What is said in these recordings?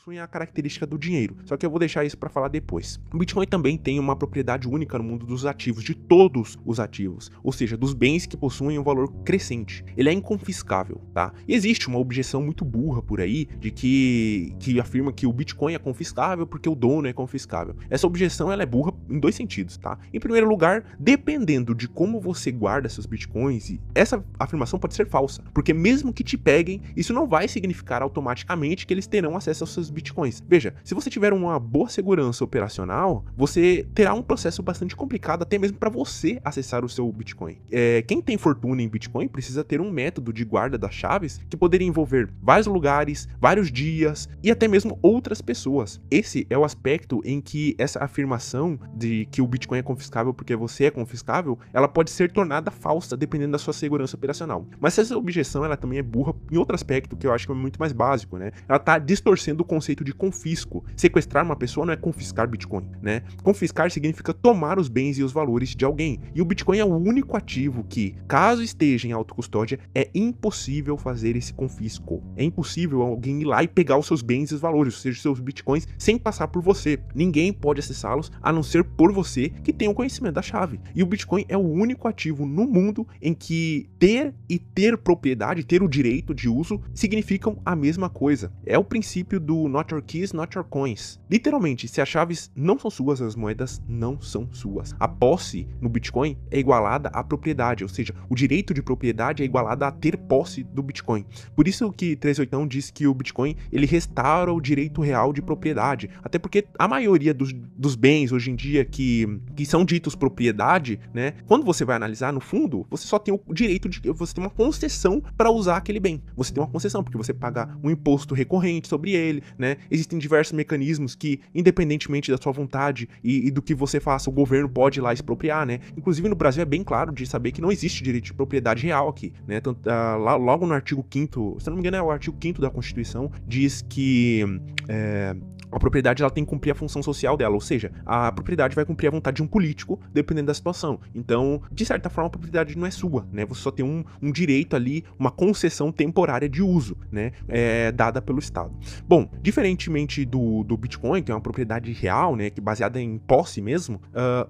possuem a característica do dinheiro, só que eu vou deixar isso para falar depois. O Bitcoin também tem uma propriedade única no mundo dos ativos, de todos os ativos, ou seja, dos bens que possuem um valor crescente. Ele é inconfiscável, tá? E existe uma objeção muito burra por aí de que afirma que o Bitcoin é confiscável porque o dono é confiscável. Essa objeção ela é burra em dois sentidos, tá? Em primeiro lugar, dependendo de como você guarda seus Bitcoins, essa afirmação pode ser falsa, porque mesmo que te peguem, isso não vai significar automaticamente que eles terão acesso aos seus Bitcoins. Veja, se você tiver uma boa segurança operacional, você terá um processo bastante complicado até mesmo para você acessar o seu Bitcoin. Quem tem fortuna em Bitcoin precisa ter um método de guarda das chaves que poderia envolver vários lugares, vários dias e até mesmo outras pessoas. Esse é o aspecto em que essa afirmação de que o Bitcoin é confiscável porque você é confiscável, ela pode ser tornada falsa dependendo da sua segurança operacional. Mas essa objeção ela também é burra em outro aspecto que eu acho que é muito mais básico, né? Ela tá distorcendo o conceito de confisco. Sequestrar uma pessoa não é confiscar Bitcoin, né? Confiscar significa tomar os bens e os valores de alguém. E o Bitcoin é o único ativo que, caso esteja em autocustódia, é impossível fazer esse confisco. É impossível alguém ir lá e pegar os seus bens e os valores, ou seja, os seus Bitcoins, sem passar por você. Ninguém pode acessá-los a não ser por você que tem o conhecimento da chave. E o Bitcoin é o único ativo no mundo em que ter propriedade, ter o direito de uso, significam a mesma coisa. É o princípio do not your keys, not your coins. Literalmente, se as chaves não são suas, as moedas não são suas. A posse no Bitcoin é igualada à propriedade, ou seja, o direito de propriedade é igualado a ter posse do Bitcoin. Por isso que 381 diz que o Bitcoin ele restaura o direito real de propriedade, até porque a maioria dos bens hoje em dia que são ditos propriedade, né, quando você vai analisar no fundo, você só tem o direito de, você tem uma concessão para usar aquele bem. Você tem uma concessão porque você paga um imposto recorrente sobre ele, né? Existem diversos mecanismos que, independentemente da sua vontade e do que você faça, o governo pode ir lá expropriar, né? Inclusive no Brasil é bem claro de saber que não existe direito de propriedade real aqui, né? Logo no artigo 5º, se não me engano é o artigo 5º da Constituição, diz que a propriedade ela tem que cumprir a função social dela, ou seja, a propriedade vai cumprir a vontade de um político, dependendo da situação. Então, de certa forma, a propriedade não é sua, né? Você só tem um direito ali, uma concessão temporária de uso, né? Dada pelo Estado. Bom, diferentemente do Bitcoin, que é uma propriedade real, né? Que é baseada em posse mesmo,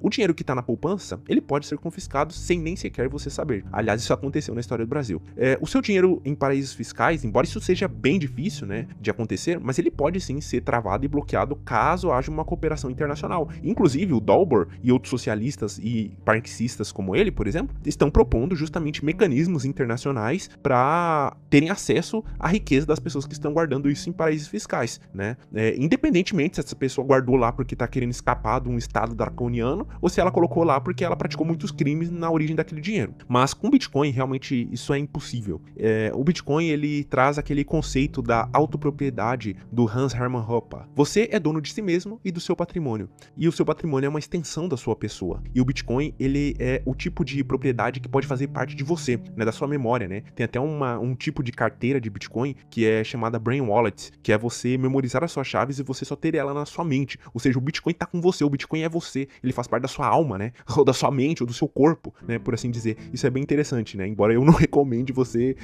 o dinheiro que está na poupança, ele pode ser confiscado sem nem sequer você saber. Aliás, isso aconteceu na história do Brasil. O seu dinheiro em paraísos fiscais, embora isso seja bem difícil, né? De acontecer, mas ele pode sim ser travado e bloqueado caso haja uma cooperação internacional. Inclusive, o Dalbor e outros socialistas e marxistas como ele, por exemplo, estão propondo justamente mecanismos internacionais para terem acesso à riqueza das pessoas que estão guardando isso em paraísos fiscais, né? Independentemente se essa pessoa guardou lá porque está querendo escapar de um estado draconiano ou se ela colocou lá porque ela praticou muitos crimes na origem daquele dinheiro. Mas com Bitcoin, realmente, isso é impossível. O Bitcoin, ele traz aquele conceito da autopropriedade do Hans Hermann Hoppe. Você é dono de si mesmo e do seu patrimônio. E o seu patrimônio é uma extensão da sua pessoa. E o Bitcoin, ele é o tipo de propriedade que pode fazer parte de você, né, da sua memória, né? Tem até um tipo de carteira de Bitcoin que é chamada Brain Wallet, que é você memorizar as suas chaves e você só ter ela na sua mente. Ou seja, o Bitcoin tá com você, o Bitcoin é você. Ele faz parte da sua alma, né? Ou da sua mente, ou do seu corpo, né? Por assim dizer. Isso é bem interessante, né? Embora eu não recomende você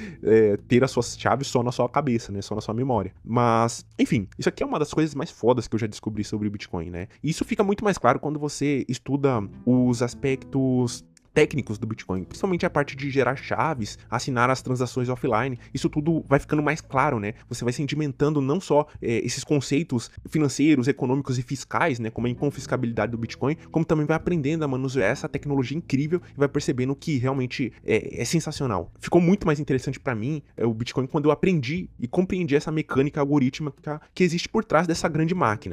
ter as suas chaves só na sua cabeça, né? Só na sua memória. Mas, enfim, isso aqui é uma das coisas mais fodas que eu já descobri sobre o Bitcoin, né? E isso fica muito mais claro quando você estuda os aspectos técnicos do Bitcoin, principalmente a parte de gerar chaves, assinar as transações offline. Isso tudo vai ficando mais claro, né? Você vai sedimentando não só esses conceitos financeiros, econômicos e fiscais, né? Como a inconfiscabilidade do Bitcoin, como também vai aprendendo a manusear essa tecnologia incrível e vai percebendo que realmente é sensacional. Ficou muito mais interessante para mim o Bitcoin quando eu aprendi e compreendi essa mecânica algorítmica que existe por trás dessa grande máquina.